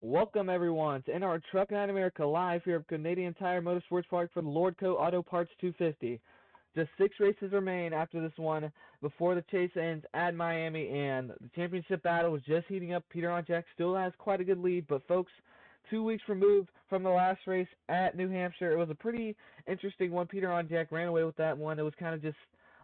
Welcome everyone to NR Truck Night America live here at Canadian Tire Motorsports Park for the Lordco Auto Parts 250. Just 6 races remain after this one before the chase ends at Miami, and the championship battle is just heating up. Peter Onjak still has quite a good lead, but folks, 2 weeks removed from the last race at New Hampshire, it was a pretty interesting one. Peter Onjak ran away with that one. It was kind of just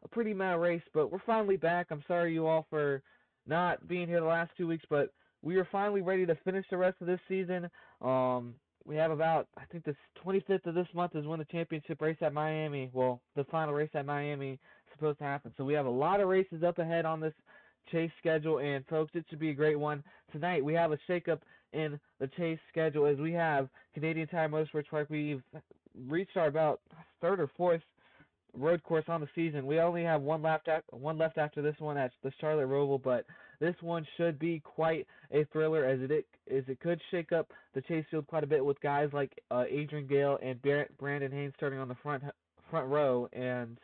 a pretty mad race, but we're finally back. I'm sorry you all for not being here the last 2 weeks, but we are finally ready to finish the rest of this season. We have about, I think the 25th of this month is when the championship race at Miami, well, the final race at Miami is supposed to happen. So we have a lot of races up ahead on this chase schedule, and folks, it should be a great one. Tonight we have a shakeup in the chase schedule as we have Canadian Tire Motorsports Park. We've reached our about third or fourth road course on the season. We only have one left after this one at the Charlotte Roval, but this one should be quite a thriller as it could shake up the chase field quite a bit with guys like Adrian Gale and Brandon Haynes starting on the front row, and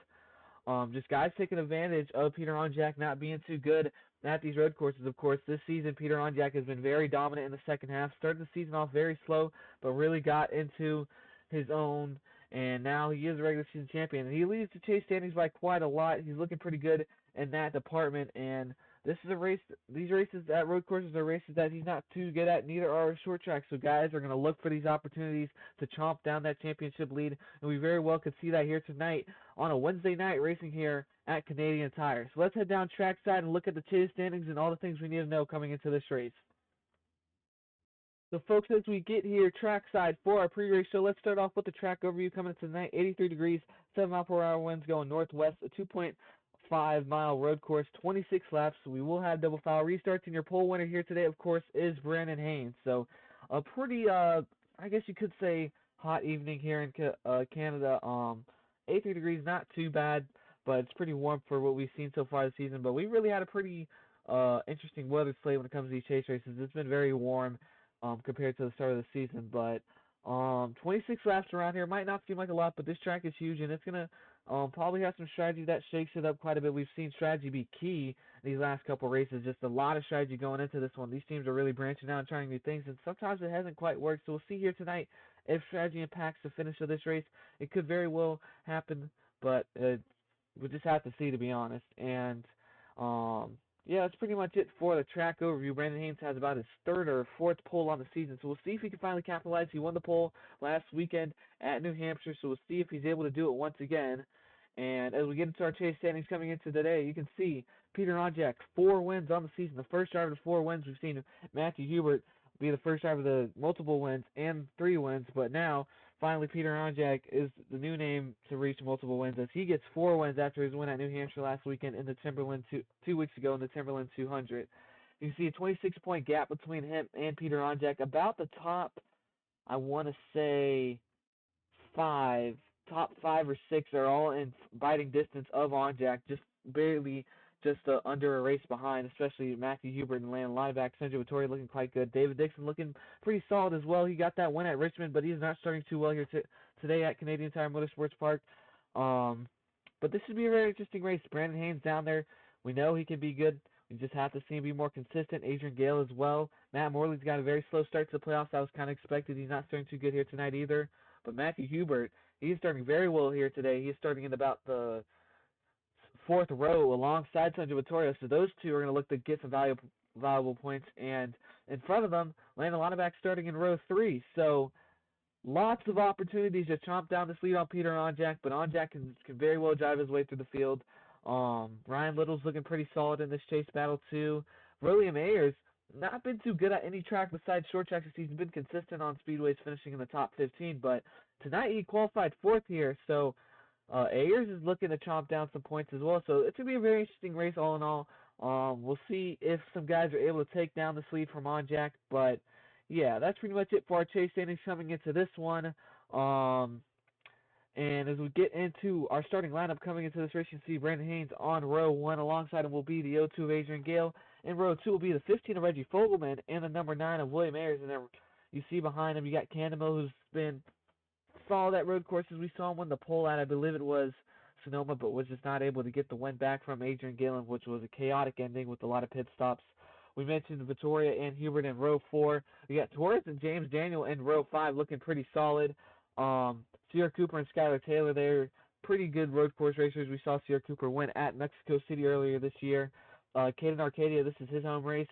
just guys taking advantage of Peter Onjak not being too good at these road courses. Of course, this season Peter Onjak has been very dominant in the second half. Started the season off very slow, but really got into his own, and now he is a regular season champion. And he leads the chase standings by quite a lot. He's looking pretty good in that department, and this is a race. These races at road courses are races that he's not too good at. Neither are short tracks. So guys are going to look for these opportunities to chomp down that championship lead, and we very well could see that here tonight on a Wednesday night racing here at Canadian Tire. So let's head down trackside and look at the chase standings and all the things we need to know coming into this race. So folks, as we get here trackside for our pre-race show, let's start off with the track overview coming into tonight. 83 degrees, 7-mile-per-hour winds going northwest, a 2.5-mile road course, 26 laps. So we will have double file restarts, and your pole winner here today, of course, is Brandon Haynes. So a pretty, I guess you could say, hot evening here in Canada. 83 degrees, not too bad, but it's pretty warm for what we've seen so far this season. But we really had a pretty interesting weather slate when it comes to these chase races. It's been very warm compared to the start of the season, but 26 laps around here might not seem like a lot, but this track is huge, and it's going to probably have some strategy that shakes it up quite a bit. We've seen strategy be key in these last couple races, just a lot of strategy going into this one. These teams are really branching out and trying new things, and sometimes it hasn't quite worked, so we'll see here tonight if strategy impacts the finish of this race. It could very well happen, but we'll just have to see, to be honest. And yeah, that's pretty much it for the track overview. Brandon Haynes has about his third or fourth pole on the season, so we'll see if he can finally capitalize. He won the pole last weekend at New Hampshire, so we'll see if he's able to do it once again. And as we get into our chase standings coming into today, you can see Peter Onjak, 4 wins on the season. The first driver to 4 wins. We've seen Matthew Hubert be the first driver to multiple wins and 3 wins, but now finally Peter Onjak is the new name to reach multiple wins as he gets 4 wins after his win at New Hampshire last weekend in the Timberland 2 weeks ago in the Timberland 200. You can see a 26-point gap between him and Peter Onjak. About the top, I want to say top 5 or 6 are all in biting distance of Onjak, just barely under a race behind, especially Matthew Hubert and Landon Lineback. Sanjay Vittori looking quite good. David Dixon looking pretty solid as well. He got that win at Richmond, but he's not starting too well here today at Canadian Tire Motorsports Park. But this should be a very interesting race. Brandon Haynes down there, we know he can be good. We just have to see him be more consistent. Adrian Gale as well. Matt Morley's got a very slow start to the playoffs. That was kind of expected. He's not starting too good here tonight either. But Matthew Hubert, he's starting very well here today. He's starting in about the 4th row alongside Sanjay Vittori, so those two are going to look to get some valuable points. And in front of them, Landon Lineback starting in row 3. So lots of opportunities to chomp down this lead on Peter Onjak, but Onjak can very well drive his way through the field. Ryan Little's looking pretty solid in this chase battle too. William Ayers, not been too good at any track besides short tracks this season. Been consistent on speedways, finishing in the top 15, but tonight he qualified 4th here, so Ayers is looking to chomp down some points as well, so it's going to be a very interesting race all in all. We'll see if some guys are able to take down this lead from Onjak, but yeah, that's pretty much it for our chase standings coming into this one. And as we get into our starting lineup coming into this race, you can see Brandon Haynes on row 1. Alongside him will be the 02 of Adrian Gale. In row 2 will be the 15 of Reggie Fogelman and the number 9 of William Ayers. And then you see behind him, you got Candamo, who's been solid at road courses. We saw him win the pole at, I believe it was Sonoma, but was just not able to get the win back from Adrian Gale, which was a chaotic ending with a lot of pit stops. We mentioned Vittoria and Hubert in row 4. We got Torres and James Daniel in row 5 looking pretty solid. Sierra Cooper and Skylar Taylor there, pretty good road course racers. We saw Sierra Cooper win at Mexico City earlier this year. Caden Arcadia, this is his home race.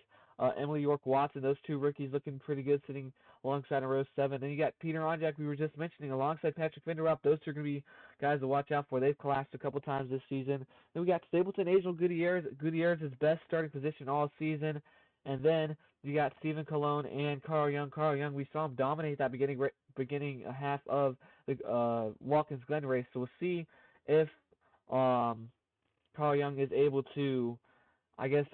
Emily York Watson, those two rookies looking pretty good, sitting alongside in row 7. Then you got Peter Onjak, we were just mentioning, alongside Patrick Vinderup. Those two are going to be guys to watch out for. They've collapsed a couple times this season. Then we got Stapleton Angel Gutierrez. Gutierrez his best starting position all season. And then you got Stephen Colon and Carl Young. Carl Young, we saw him dominate that beginning half of the Watkins Glen race. So we'll see if Carl Young is able to, I guess,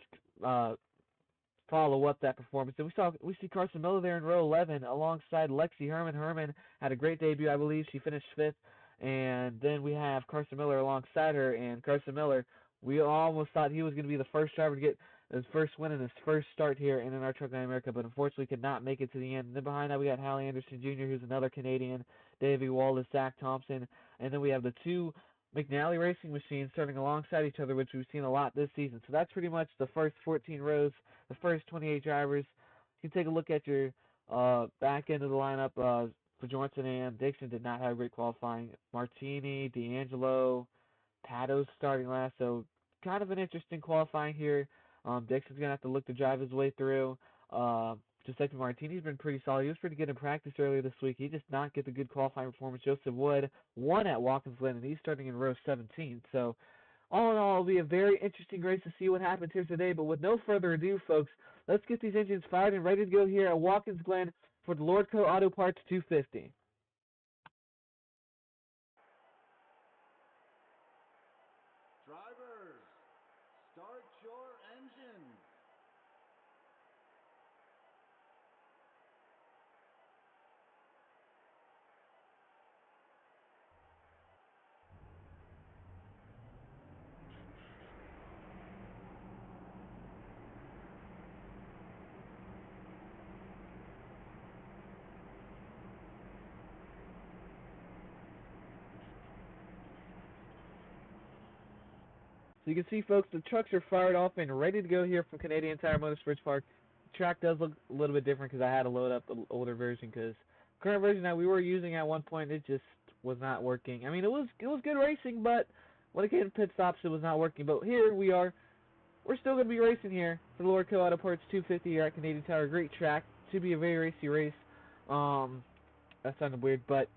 follow up that performance. And we see Carson Miller there in row 11 alongside Lexi Herman. Herman had a great debut, I believe. She finished 5th. And then we have Carson Miller alongside her. And Carson Miller, we almost thought he was going to be the first driver to get his first win in his first start here in our Truck Night America, but unfortunately could not make it to the end. And then behind that we got Hallie Anderson Jr., who's another Canadian, Davey Wallace, Zach Thompson. And then we have the two McNally Racing machines starting alongside each other, which we've seen a lot this season. So that's pretty much the first 14 rows, the first 28 drivers. You can take a look at your back end of the lineup. For Johnson and Dixon did not have great qualifying. Martini, D'Angelo, Pato's starting last, so kind of an interesting qualifying here. Dixon's going to have to look to drive his way through. Giuseppe Martini's been pretty solid. He was pretty good in practice earlier this week. He just not get the good qualifying performance. Joseph Wood won at Watkins Glen, and he's starting in row 17. So, all in all, it'll be a very interesting race to see what happens here today. But with no further ado, folks, let's get these engines fired and ready to go here at Watkins Glen for the Lordco Auto Parts 250. Drivers, start your engines. So you can see, folks, the trucks are fired off and ready to go here from Canadian Tire Motorsports Park. The track does look a little bit different because I had to load up the older version, because the current version that we were using at one point, it just was not working. I mean, it was good racing, but when it came to pit stops, it was not working. But here we are. We're still going to be racing here for the Lordco Auto Parts 250 here at Canadian Tire. Great track. Should be a very racy race. That sounded weird, but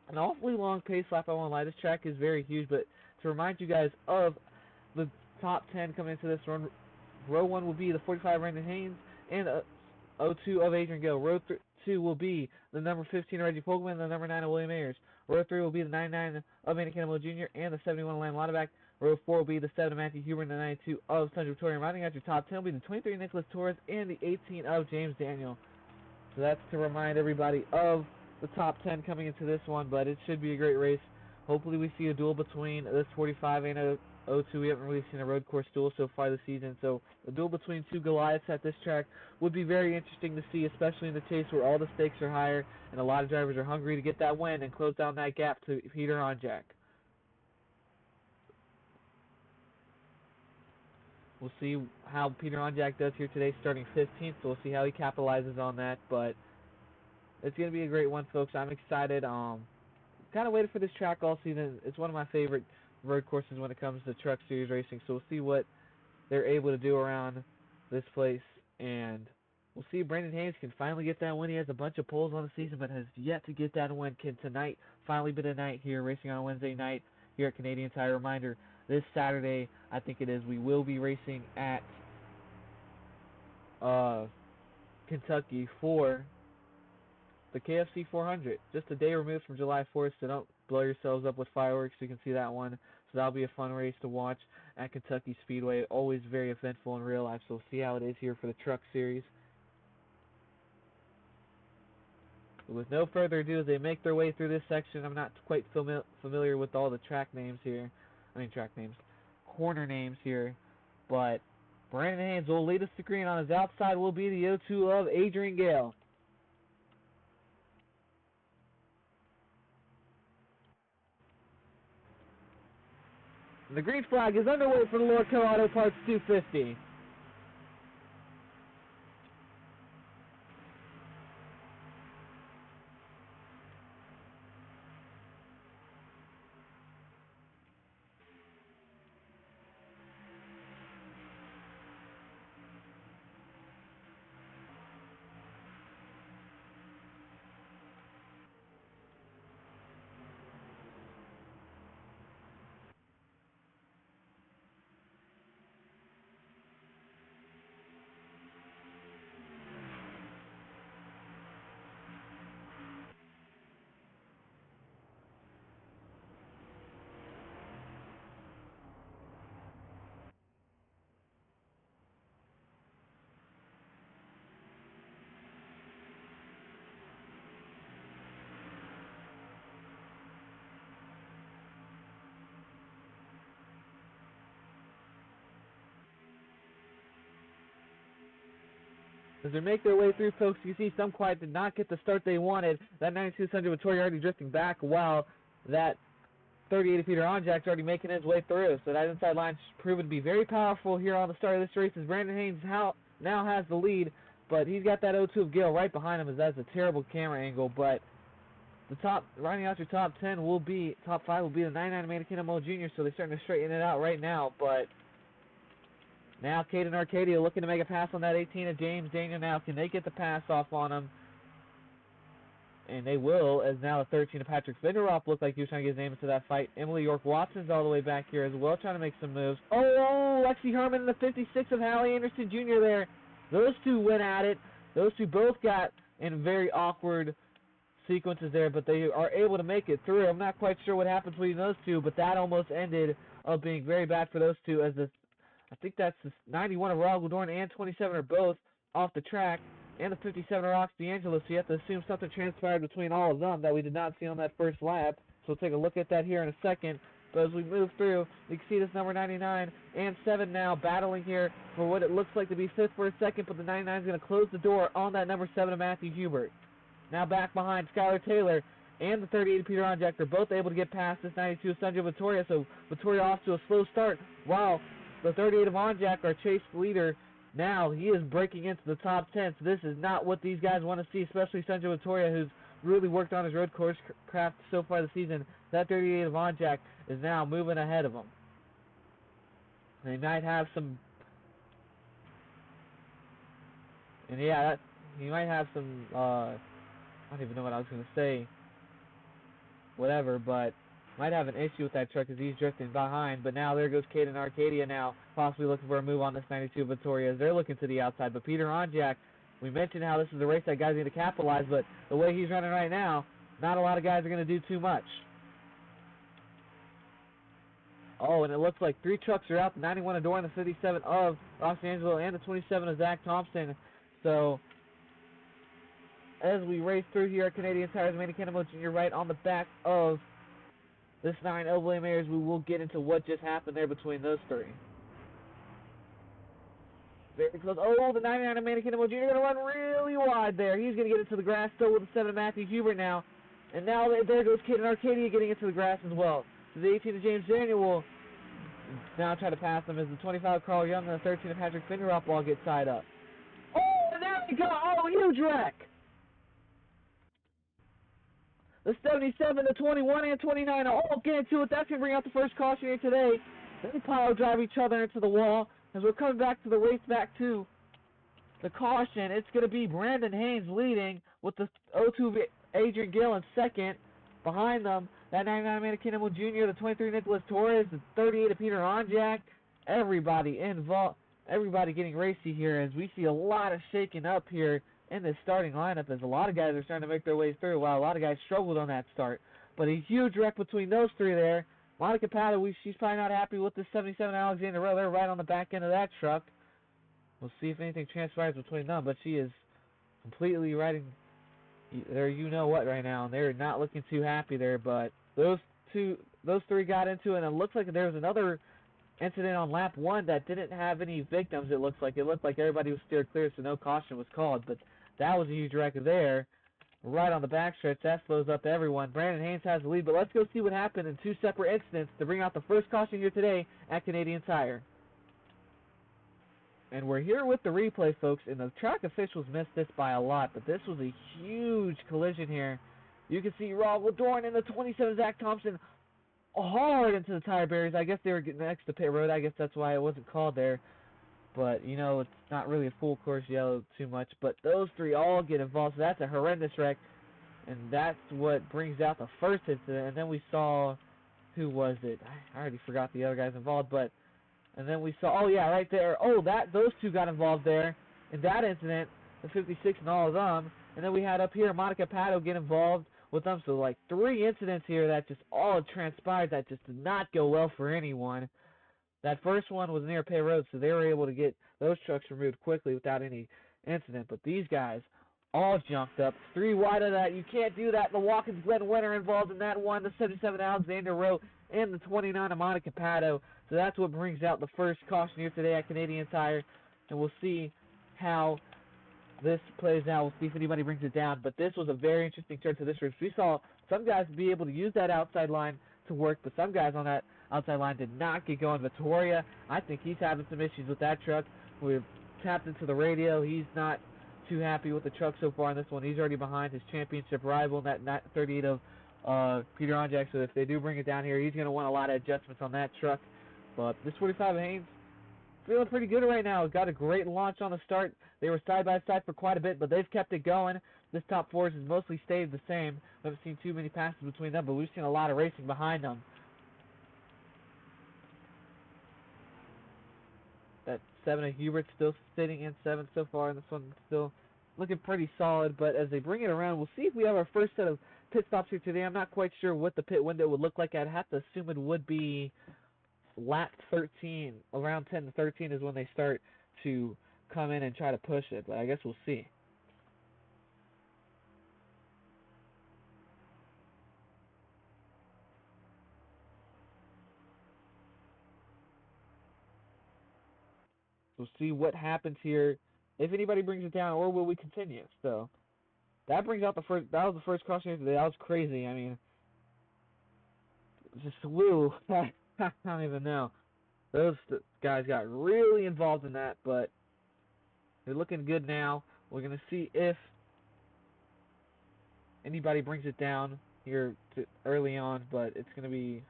an awfully long pace lap, I won't lie. This track is very huge, but to remind you guys of the top 10 coming into this run, row 1 will be the 45 Brandon Haynes and 02 of Adrian Gill. Row 2 will be the number 15 Reggie Pogman and the number 9 of William Ayers. Row 3 will be the 99 of Andy Campbell Jr. and the 71 of Lamb Lauterbach. Row 4 will be the 7 of Matthew Huber and the 92 of Sandra Victoria. Rounding out your top 10 will be the 23 Nicholas Torres and the 18 of James Daniel. So that's to remind everybody of the top 10 coming into this one, but it should be a great race. Hopefully we see a duel between this 45 and a 02. We haven't really seen a road course duel so far this season, so a duel between two Goliaths at this track would be very interesting to see, especially in the chase where all the stakes are higher and a lot of drivers are hungry to get that win and close down that gap to Peter Onjak. We'll see how Peter Onjak does here today, starting 15th, so we'll see how he capitalizes on that, but it's going to be a great one, folks. I'm excited. Kind of waited for this track all season. It's one of my favorite road courses when it comes to Truck Series racing, so we'll see what they're able to do around this place, and we'll see if Brandon Haynes can finally get that win. He has a bunch of poles on the season, but has yet to get that win. Can tonight finally be the night here, racing on Wednesday night here at Canadian Tire? Reminder, this Saturday, I think it is, we will be racing at Kentucky for the KFC 400, just a day removed from July 4th, so don't blow yourselves up with fireworks. You can see that one. So that'll be a fun race to watch at Kentucky Speedway. Always very eventful in real life, so we'll see how it is here for the Truck Series. But with no further ado, as they make their way through this section, I'm not quite familiar with all the track names here. Corner names here. But Brandon Haynes will lead us to green. On his outside will be the 02 of Adrian Gale. The green flag is underway for the Lordco Auto Parts 250. As they make their way through, folks, you see some quiet did not get the start they wanted. That 92 Sandra Vittoria already drifting back, while that 38 Peter Onjack's already making his way through. So that inside line's proven to be very powerful here on the start of this race, as Brandon Haynes now has the lead, but he's got that 0-2 of Gale right behind him, as that's a terrible camera angle. But the rounding out your top 5 will be the 99 Amanda Kinnamo Jr., so they're starting to straighten it out right now. But now Caden Arcadia looking to make a pass on that 18 of James Daniel. Now, can they get the pass off on him? And they will, as now the 13 of Patrick Finderoff looked like he was trying to get his name into that fight. Emily York-Watson's all the way back here as well, trying to make some moves. Oh, Lexi Herman and the 56 of Hallie Anderson Jr. there. Those two went at it. Those two both got in very awkward sequences there, but they are able to make it through. I'm not quite sure what happened between those two, but that almost ended up being very bad for those two, as I think that's the 91 of Raul Goldorn and 27 are both off the track, and the 57 of Rox D'Angelo, so you have to assume something transpired between all of them that we did not see on that first lap. So we'll take a look at that here in a second. But as we move through, you can see this number 99 and 7 now battling here for what it looks like to be 5th for a second, but the 99 is going to close the door on that number 7 of Matthew Hubert. Now back behind Skylar Taylor and the 38 of Peter Onjack. They're both able to get past this 92 of Sandra Vittoria, so Vittoria off to a slow start, while the 38 of Onjack, our chase leader, now he is breaking into the top 10. So this is not what these guys want to see, especially Sandra Vittoria, who's really worked on his road course craft so far this season. That 38 of Onjack is now moving ahead of him. They might have some, and yeah, he might have some, I don't even know what I was going to say, whatever, but might have an issue with that truck as he's drifting behind. But now there goes Caden Arcadia now, possibly looking for a move on this 92 Vittoria as they're looking to the outside. But Peter Onjack, we mentioned how this is a race that guys need to capitalize, but the way he's running right now, not a lot of guys are going to do too much. Oh, and it looks like 3 trucks are out, the 91 of Doran, the 57 of Los Angeles, and the 27 of Zach Thompson. So as we race through here at Canadian Tire's Manny Kinnamo Jr. right on the back of this 9 Oval Mares, we will get into what just happened there between those 3. Very close. Oh, the 99 of Manny Kinnamo Jr. going to run really wide there. He's going to get into the grass still with the 7 of Matthew Hubert now. And now there goes Caden Arcadia getting into the grass as well. So the 18 of James Daniel will now try to pass him as the 25 of Carl Young and the 13 of Patrick Finderoff all get tied up. Oh, and there we go. Oh, huge wreck. The 77, the 21, and 29 are all getting to it. That's going to bring out the first caution here today. They pile drive each other into the wall. As we're coming back to the race back to the caution, it's going to be Brandon Haynes leading with the 02 Adrian Gill in second. Behind them, that 99 Amanda Kinnamo Jr., the 23 Nicholas Torres, the 38 of Peter Onjack. Everybody involved, everybody getting racy here as we see a lot of shaking up here in this starting lineup, as a lot of guys are starting to make their way through, while a lot of guys struggled on that start. But a huge wreck between those 3 there. Monica Pato, she's probably not happy with the 77 Alexander Rowe. They're right on the back end of that truck. We'll see if anything transpires between them, but she is completely riding there, you know what, right now, and they're not looking too happy there. But those 3 got into it, and it looks like there was another incident on lap 1 that didn't have any victims. It looked like everybody was steered clear, so no caution was called. But that was a huge wreck there, right on the backstretch. That slows up everyone. Brandon Haynes has the lead, but let's go see what happened in 2 separate incidents to bring out the first caution here today at Canadian Tire. And we're here with the replay, folks, and the track officials missed this by a lot, but this was a huge collision here. You can see Raul Dorn and the 27 Zach Thompson hard into the tire barriers. I guess they were getting next to pit road. I guess that's why it wasn't called there. But, you know, it's not really a full course yellow too much. But those 3 all get involved, so that's a horrendous wreck. And that's what brings out the first incident. And then we saw, who was it? I already forgot the other guys involved, but... And then we saw, oh yeah, right there. Oh, those 2 got involved there in that incident, the 56 and all of them. And then we had up here Monica Pato get involved with them. So like 3 incidents here that just all transpired that just did not go well for anyone. That first one was near Pay Road, so they were able to get those trucks removed quickly without any incident. But these guys all jumped up. 3 wide of that. You can't do that. The Watkins Glen winner involved in that one. The 77 Alexander Rowe and the 29 of Monica Pato. So that's what brings out the first caution here today at Canadian Tire. And we'll see how this plays out. We'll see if anybody brings it down. But this was a very interesting turn to this race. We saw some guys be able to use that outside line to work, but some guys on that outside line did not get going. Vittoria, I think he's having some issues with that truck. We've tapped into the radio. He's not too happy with the truck so far in this one. He's already behind his championship rival in that 38 of Peter Onjak. So if they do bring it down here, he's going to want a lot of adjustments on that truck. But this 45 of Haynes, feeling pretty good right now. Got a great launch on the start. They were side by side for quite a bit, but they've kept it going. This top four has mostly stayed the same. We haven't seen too many passes between them, but we've seen a lot of racing behind them. That 7 of Hubert's still sitting in 7th so far, and this one's still looking pretty solid. But as they bring it around, we'll see if we have our first set of pit stops here today. I'm not quite sure what the pit window would look like. I'd have to assume it would be lap 13, around 10 to 13 is when they start to come in and try to push it, but I guess we'll see. We'll see what happens here, if anybody brings it down, or will we continue. So that brings out the first. That was the first caution today. That was crazy. I mean, just woo. I don't even know. Those guys got really involved in that, but they're looking good now. We're going to see if anybody brings it down here early on, but it's going to be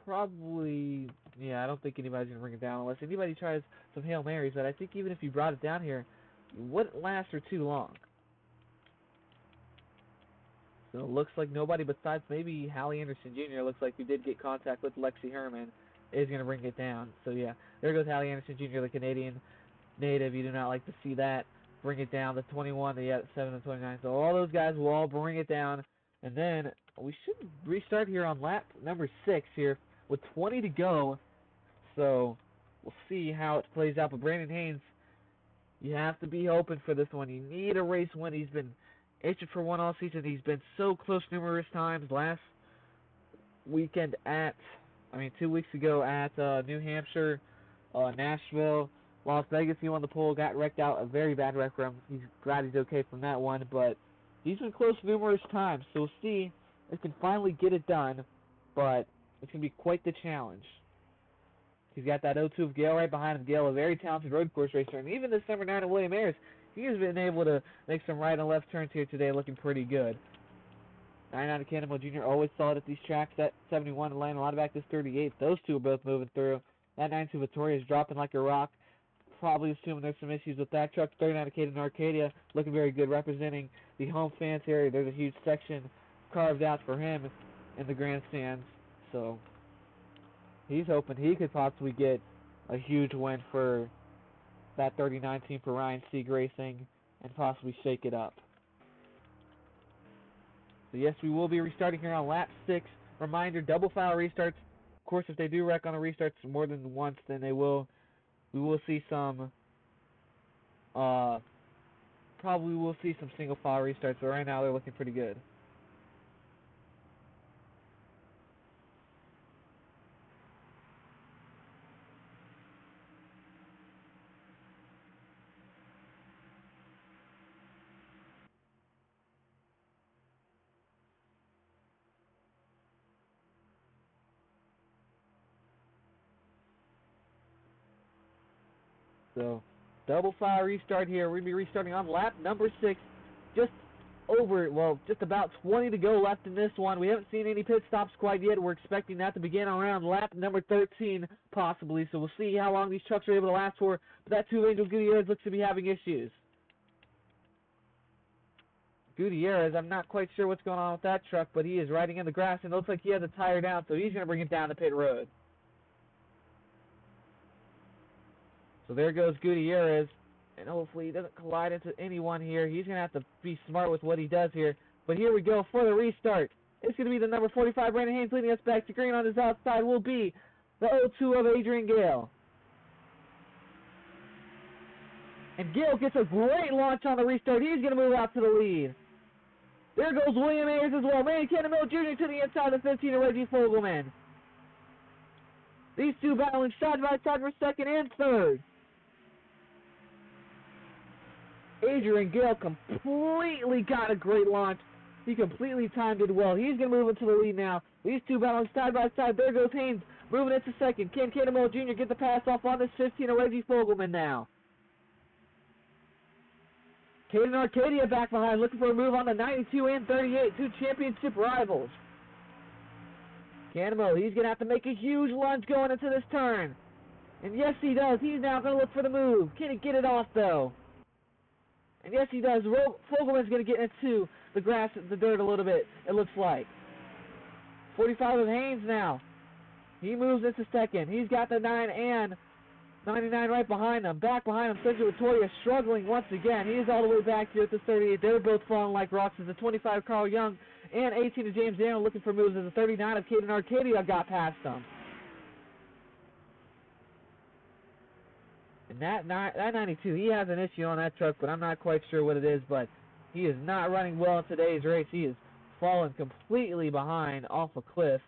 probably, yeah, I don't think anybody's going to bring it down unless anybody tries some Hail Marys, but I think even if you brought it down here, it wouldn't last for too long. So it looks like nobody besides maybe Hallie Anderson Jr. looks like we did get contact with Lexi Herman is going to bring it down. So yeah, there goes Hallie Anderson Jr., the Canadian native. You do not like to see that. Bring it down. The 21, the 7 and 29. So all those guys will all bring it down. And then we should restart here on lap number 6 here with 20 to go. So we'll see how it plays out. But Brandon Haynes, you have to be open for this one. You need a race win. He's been itching for one all season. He's been so close numerous times. Last weekend 2 weeks ago at New Hampshire, Nashville, Las Vegas, he won the pole, got wrecked out, a very bad wreck for him. He's glad he's okay from that one, but he's been close numerous times, so we'll see if he can finally get it done, but it's going to be quite the challenge. He's got that 0-2 of Gale right behind him. Gale, a very talented road course racer, and even this number 9 of William Ayers, he has been able to make some right and left turns here today, looking pretty good. 9 out of Cannonball Jr. always solid at these tracks. That 71 and Landon Lauterbach, this 38. Those two are both moving through. That 92 Vittoria is dropping like a rock. Probably assuming there's some issues with that truck. 39 out of Caden Arcadia, looking very good, representing the home fans area. There's a huge section carved out for him in the grandstands. So he's hoping he could possibly get a huge win for that 39 team for Ryan Sieg Racing and possibly shake it up. So yes, we will be restarting here on lap 6. Reminder, double file restarts. Of course, if they do wreck on the restarts more than once, then we will see some, probably we'll see some single file restarts, but right now they're looking pretty good. So, double file restart here. We're going to be restarting on lap number 6. Just about 20 to go left in this one. We haven't seen any pit stops quite yet. We're expecting that to begin around lap number 13, possibly. So we'll see how long these trucks are able to last for. But that 2 Angel Gutierrez looks to be having issues. Gutierrez, I'm not quite sure what's going on with that truck, but he is riding in the grass, and it looks like he has a tire down, so he's going to bring it down the pit road. So there goes Gutierrez, and hopefully he doesn't collide into anyone here. He's going to have to be smart with what he does here. But here we go for the restart. It's going to be the number 45, Brandon Haynes, leading us back to green. On his outside will be the 0-2 of Adrian Gale. And Gale gets a great launch on the restart. He's going to move out to the lead. There goes William Ayers as well. Manny Cannonball Jr. to the inside of the 15 of Reggie Fogelman. These two battling side by side for second and third. Adrian Gale completely got a great launch. He completely timed it well. He's going to move into the lead now. These two battling side by side. There goes Haynes moving into second. Can Cannonball Jr. get the pass off on this 15 of Reggie Fogelman now? Caden Arcadia back behind, looking for a move on the 92 and 38, two championship rivals. Cannonball, he's going to have to make a huge lunge going into this turn. And yes, he does. He's now going to look for the move. Can he get it off, though? And yes, he does. Fogelman's going to get into the grass, the dirt a little bit, it looks like. 45 of Haynes now. He moves into second. He's got the 9 and 99 right behind him. Back behind him, Sergio Vittoria struggling once again. He is all the way back here at the 38. They're both falling like rocks as the 25 Carl Young and 18 of James Daniel looking for moves as the 39 of Caden Arcadia got past them. And that 92, he has an issue on that truck, but I'm not quite sure what it is, but he is not running well in today's race. He is fallen completely behind off a cliff.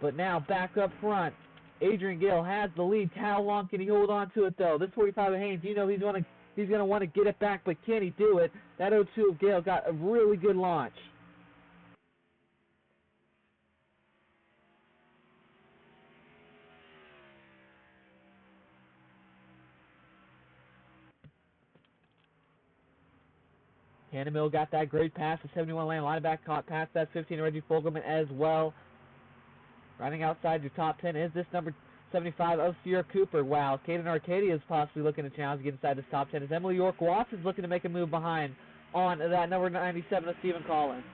But now back up front, Adrian Gale has the lead. How long can he hold on to it, though? This 45 of Haynes, you know he's going to want to get it back, but can he do it? That 02 of Gale got a really good launch. Cannonball got that great pass. The 71 lane linebacker caught past that 15 Reggie Fogelman as well. Running outside your top 10 is this number 75 of Sierra Cooper. Wow, Caden Arcadia is possibly looking to challenge to get inside this top 10. As Emily York Watson's looking to make a move behind on that number 97 of Stephen Collins.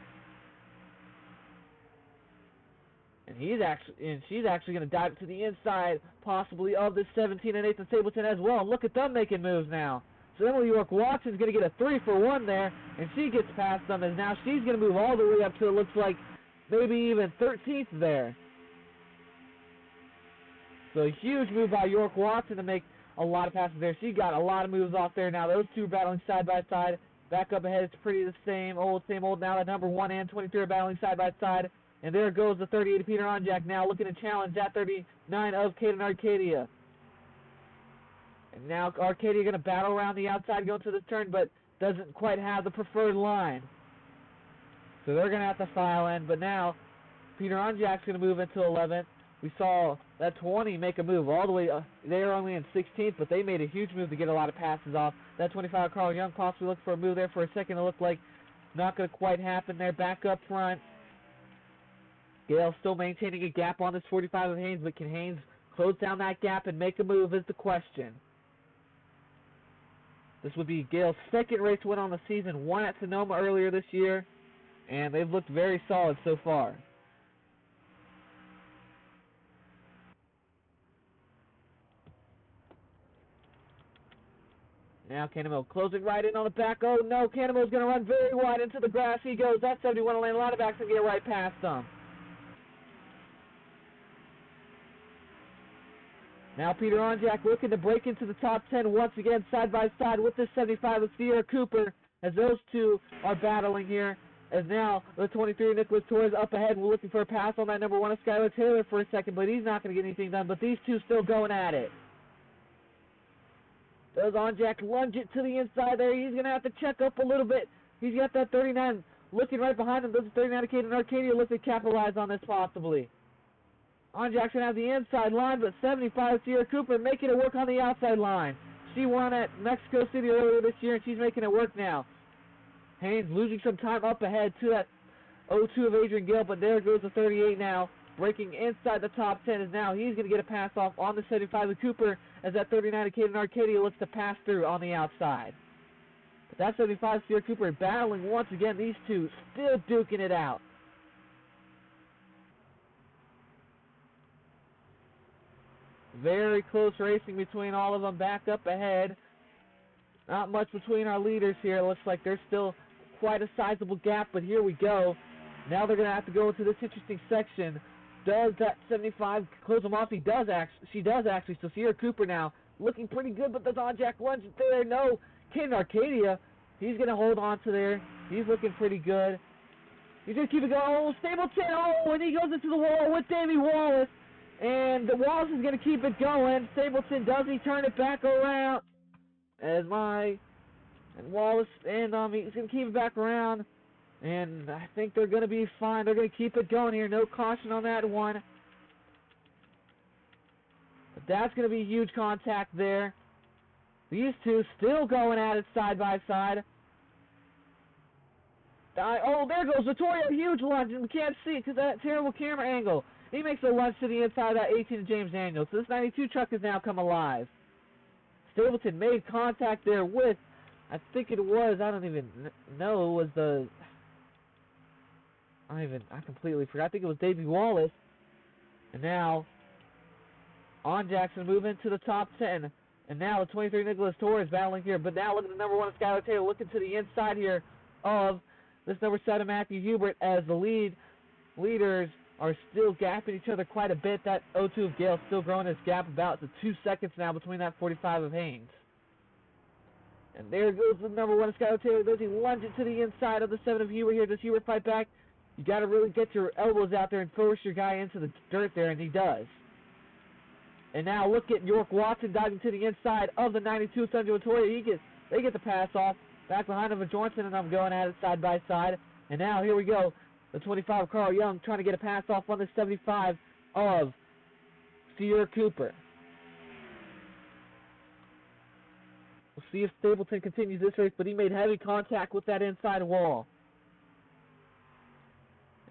And she's actually going to dive to the inside, possibly of this 17 and Nathan Stapleton as well. And look at them making moves now. So Emily York Watson's going to get a 3-for-1 there, and she gets past them as now she's going to move all the way up to, it looks like, maybe even 13th there. So a huge move by York Watson to make a lot of passes there. She got a lot of moves off there. Now those two battling side by side. Back up ahead, it's pretty the same old. Now that number 1 and 23 are battling side by side. And there goes the 38 of Peter Onjak now looking to challenge that 39 of Caden Arcadia. And now Arcadia going to battle around the outside going to this turn, but doesn't quite have the preferred line. So they're going to have to file in. But now Peter Onjak's going to move into 11th. We saw that 20 make a move all the way. They were only in 16th, but they made a huge move to get a lot of passes off. That 25 Carl Young possibly looked for a move there for a second. It looked like not going to quite happen there. Back up front. Gale still maintaining a gap on this 45 of Haynes, but can Haynes close down that gap and make a move is the question. This would be Gale's second race win on the season, one at Sonoma earlier this year, and they've looked very solid so far. Now Cannonball closing right in on the back. Oh no, Cannonball's going to run very wide into the grass. He goes. That 71 lane lineback's going to get right past them. Now Peter Onjak looking to break into the top 10 once again, side by side with this 75 of Sierra Cooper, as those two are battling here. As now the 23 Nicholas Torres up ahead. We're looking for a pass on that number 1 of Skylar Taylor for a second, but he's not going to get anything done. But these two still going at it. Does Onjak lunge it to the inside there? He's going to have to check up a little bit. He's got that 39 looking right behind him. Does the 39 of Caden Arcadia look to capitalize on this possibly? Onjak's going to have the inside line, but 75 Sierra Cooper making it work on the outside line. She won at Mexico City earlier this year, and she's making it work now. Haynes losing some time up ahead to that 02 of Adrian Gale, but there goes the 38 now. Breaking inside the top 10 is now he's going to get a pass off on the 75 of Cooper as that 39 of Caden Arcadia looks to pass through on the outside. But that 75 Sierra Cooper battling once again. These two still duking it out. Very close racing between all of them. Back up ahead. Not much between our leaders here. It looks like there's still quite a sizable gap, but here we go. Now they're going to have to go into this interesting section. Does that 75 close them off? She does actually. So Sierra Cooper now looking pretty good, but does Onjak lunge there? No. Caden Arcadia, he's going to hold on to there. He's looking pretty good. He's going to keep it going. Oh, Stapleton. Oh, and he goes into the wall with Davey Wallace. And the Wallace is going to keep it going. Stapleton, does he turn it back around? As And Wallace, and he's going to keep it back around. And I think they're going to be fine. They're going to keep it going here. No caution on that one. But that's going to be huge contact there. These two still going at it side by side. Oh, there goes Vittorio. Huge lunge. And we can't see it because of that terrible camera angle. He makes a lunge to the inside of that 18 of James Daniels. So this 92 truck has now come alive. Stapleton made contact there with, I think it was, I don't even know, it was the, I completely forgot. I think it was Davey Wallace. And now, on Jackson moving to the top 10. And now the 23 Nicholas Torres battling here. But now look at the number 1 Skylar Taylor looking to the inside here of this number 7 Matthew Hubert as the leaders are still gapping each other quite a bit. That 02 of Gale still growing his gap about to 2 seconds now between that 45 of Haynes. And there goes the number 1 Skylar Taylor. Does he lunge it to the inside of the 7 of Hubert here? Does Hubert fight back? You got to really get your elbows out there and force your guy into the dirt there, and he does. And now look at York Watson diving to the inside of the 92 Sanjo Vittoria. They get the pass off. Back behind him with Johnson, and I'm going at it side by side. And now here we go. The 25 of Carl Young trying to get a pass off on the 75 of Sierra Cooper. We'll see if Stapleton continues this race, but he made heavy contact with that inside wall.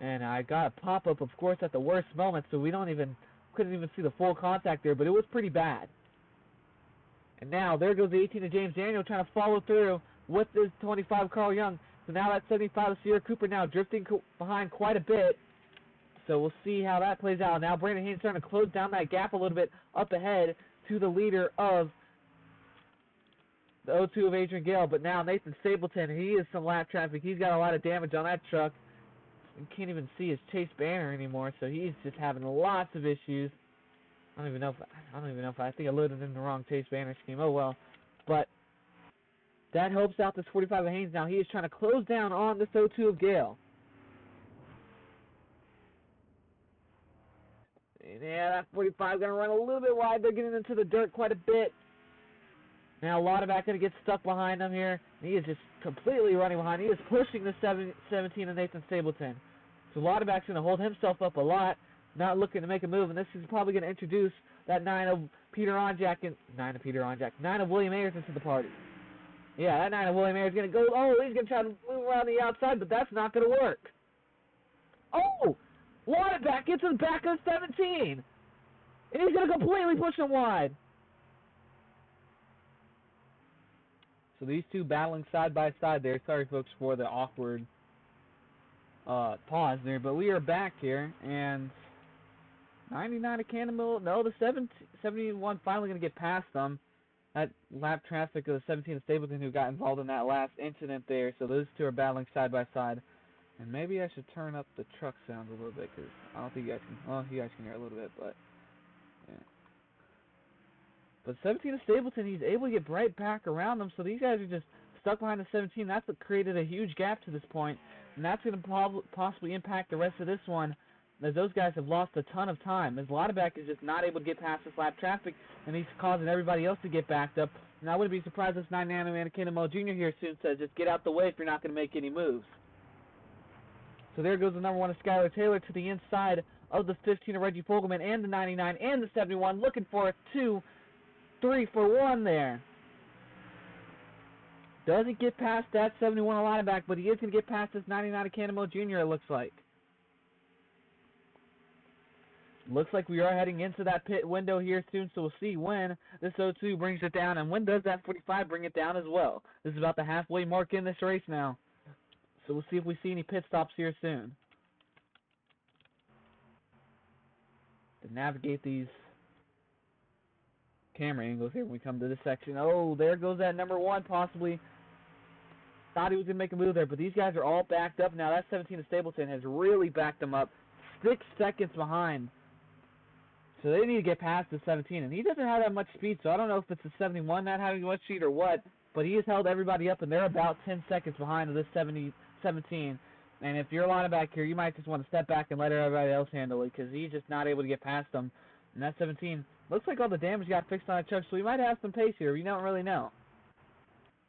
And I got a pop-up, of course, at the worst moment, so we couldn't even see the full contact there, but it was pretty bad. And now there goes the 18 of James Daniel trying to follow through with this 25 of Carl Young. So now that 75 of Sierra Cooper now drifting behind quite a bit. So we'll see how that plays out. Now Brandon Haynes starting to close down that gap a little bit up ahead to the leader of the 02 of Adrian Gale. But now Nathan Stapleton, he is some lap traffic. He's got a lot of damage on that truck. You can't even see his chase banner anymore, so he's just having lots of issues. I don't even know if I think I loaded in the wrong chase banner scheme. Oh well. But that helps out this 45 of Haynes now. He is trying to close down on this 02 of Gale. Yeah, that 45 going to run a little bit wide. They're getting into the dirt quite a bit. Now Lauderback going to get stuck behind them here. He is just completely running behind. He is pushing the 17 of Nathan Stapleton. So Lauderback's going to hold himself up a lot, not looking to make a move. And this is probably going to introduce that 9 of William Ayers into the party. Yeah, that 9 of William Ayers is going to go. Oh, he's going to try to move around the outside, but that's not going to work. Oh! Lauderback gets in the back of 17. And he's going to completely push him wide. So these two battling side by side there. Sorry, folks, for the awkward pause there. But we are back here. And 99 of Cannonball. No, the 71 finally going to get past them. That lap traffic of the 17 of Stapleton who got involved in that last incident there. So those two are battling side by side. And maybe I should turn up the truck sound a little bit because I don't think you guys can. Well, you guys can hear a little bit, but yeah. But 17 of Stapleton, he's able to get right back around them. So these guys are just stuck behind the 17. That's what created a huge gap to this point, and that's going to possibly impact the rest of this one, as those guys have lost a ton of time. As Lauderback is just not able to get past this lap traffic, and he's causing everybody else to get backed up. And I wouldn't be surprised if 9-nanometer Mannequin Mo Jr. here soon says, just get out the way if you're not going to make any moves. So there goes the number 1 of Skylar Taylor to the inside of the 15 of Reggie Fogelman and the 99 and the 71, looking for a 2-3 for 1 there. Doesn't get past that 71 of Lauderback, but he is going to get past this 99 of Cannonball Jr., it looks like. Looks like we are heading into that pit window here soon, so we'll see when this 02 brings it down, and when does that 45 bring it down as well. This is about the halfway mark in this race now. So we'll see if we see any pit stops here soon. To navigate these camera angles here when we come to this section. Oh, there goes that number 1 possibly. Thought he was going to make a move there, but these guys are all backed up now. That 17 of Stapleton has really backed them up. 6 seconds behind. So they need to get past the 17, and he doesn't have that much speed, so I don't know if it's the 71 not having much speed or what, but he has held everybody up, and they're about 10 seconds behind of this 17. And if you're a Lauderback here, you might just want to step back and let everybody else handle it, because he's just not able to get past them. And that 17 looks like all the damage got fixed on that truck, so he might have some pace here. We don't really know.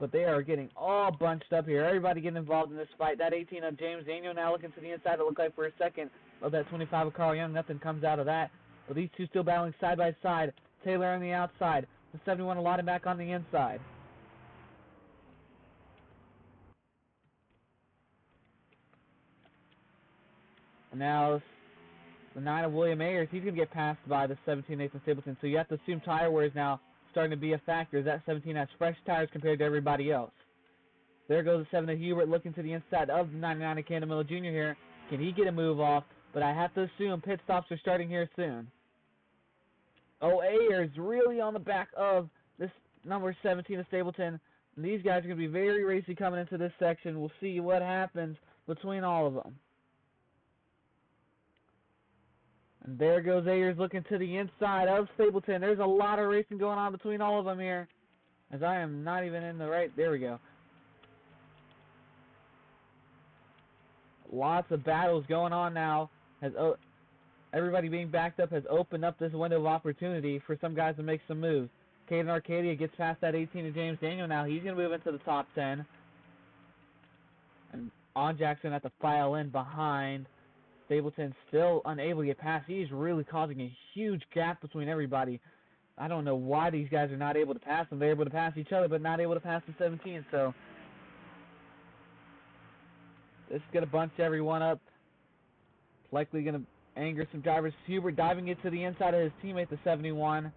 But they are getting all bunched up here. Everybody getting involved in this fight. That 18 of James Daniel now looking to the inside. It looked like for a second of that 25 of Carl Young. Nothing comes out of that. But these two still battling side by side. Taylor on the outside. The 71 allotted back on the inside. And now the 9 of William Ayers. He's going to get passed by the 17 Nathan Stapleton. So you have to assume tire wear is now starting to be a factor. That 17 has fresh tires compared to everybody else. There goes the 7 of Hubert looking to the inside of the 99 of Canada Miller Jr. here. Can he get a move off? But I have to assume pit stops are starting here soon. Oh, Ayers really on the back of this number 17 of Stapleton. And these guys are going to be very racy coming into this section. We'll see what happens between all of them. And there goes Ayers looking to the inside of Stapleton. There's a lot of racing going on between all of them here. As I am not even in the right... There we go. Lots of battles going on now. Everybody being backed up has opened up this window of opportunity for some guys to make some moves. Caden Arcadia gets past that 18 of James Daniel now. He's going to move into the top 10. And On Jackson at the file in behind. Stapleton still unable to get past. He's really causing a huge gap between everybody. I don't know why these guys are not able to pass them. They're able to pass each other, but not able to pass the 17. So this is going to bunch everyone up. Likely going to anger some drivers. Hubert diving into the inside of his teammate, the 71.